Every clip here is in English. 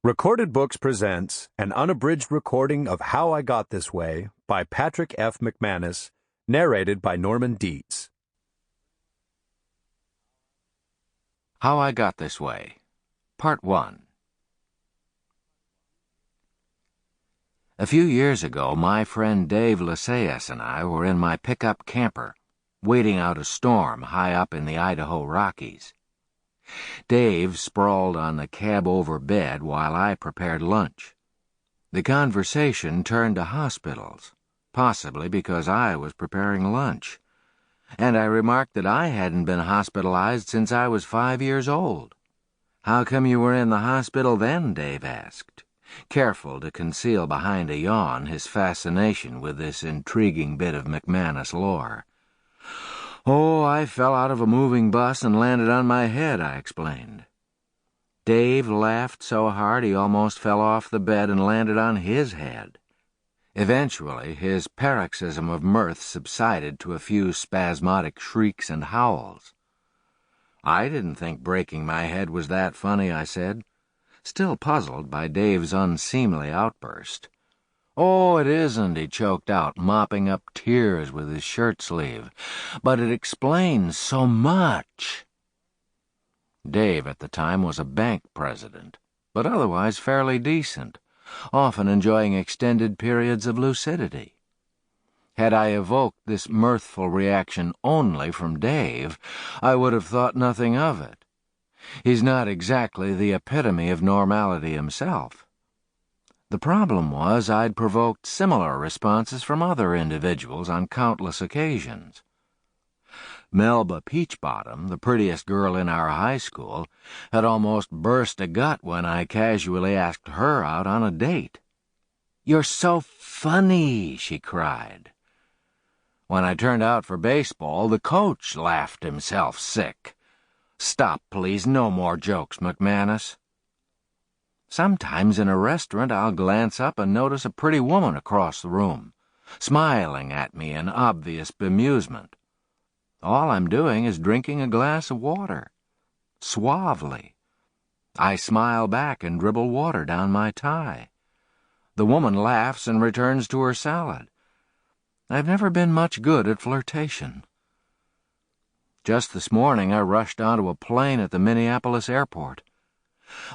Recorded Books presents an unabridged recording of How I Got This Way by Patrick F. McManus, narrated by Norman Dietz. How I Got This Way, Part 1. A few years ago, my friend Dave Laseas and I were in my pickup camper, waiting out a storm high up in the Idaho Rockies. Dave sprawled on the cab-over bed while I prepared lunch. The conversation turned to hospitals, possibly because I was preparing lunch, and I remarked that I hadn't been hospitalized since I was 5 years old. "How come you were in the hospital then?" Dave asked, careful to conceal behind a yawn his fascination with this intriguing bit of McManus lore. "Oh, I fell out of a moving bus and landed on my head," I explained. Dave laughed so hard he almost fell off the bed and landed on his head. Eventually, his paroxysm of mirth subsided to a few spasmodic shrieks and howls. "I didn't think breaking my head was that funny," I said, still puzzled by Dave's unseemly outburst. "Oh, it isn't," he choked out, mopping up tears with his shirt sleeve. "But it explains so much." Dave at the time was a bank president, but otherwise fairly decent, often enjoying extended periods of lucidity. Had I evoked this mirthful reaction only from Dave, I would have thought nothing of it. He's not exactly the epitome of normality himself. The problem was I'd provoked similar responses from other individuals on countless occasions. Melba Peachbottom, the prettiest girl in our high school, had almost burst a gut when I casually asked her out on a date. "You're so funny," she cried. When I turned out for baseball, the coach laughed himself sick. "Stop, please, no more jokes, McManus." Sometimes in a restaurant I'll glance up and notice a pretty woman across the room, smiling at me in obvious bemusement. All I'm doing is drinking a glass of water. Suavely. I smile back and dribble water down my tie. The woman laughs and returns to her salad. I've never been much good at flirtation. Just this morning I rushed onto a plane at the Minneapolis airport.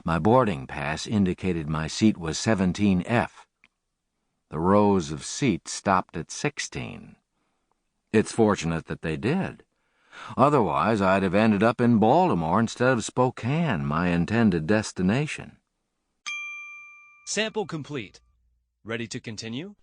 My boarding pass indicated my seat was 17F. The rows of seats stopped at 16. It's fortunate that they did. Otherwise, I'd have ended up in Baltimore instead of Spokane, my intended destination. Sample complete. Ready to continue?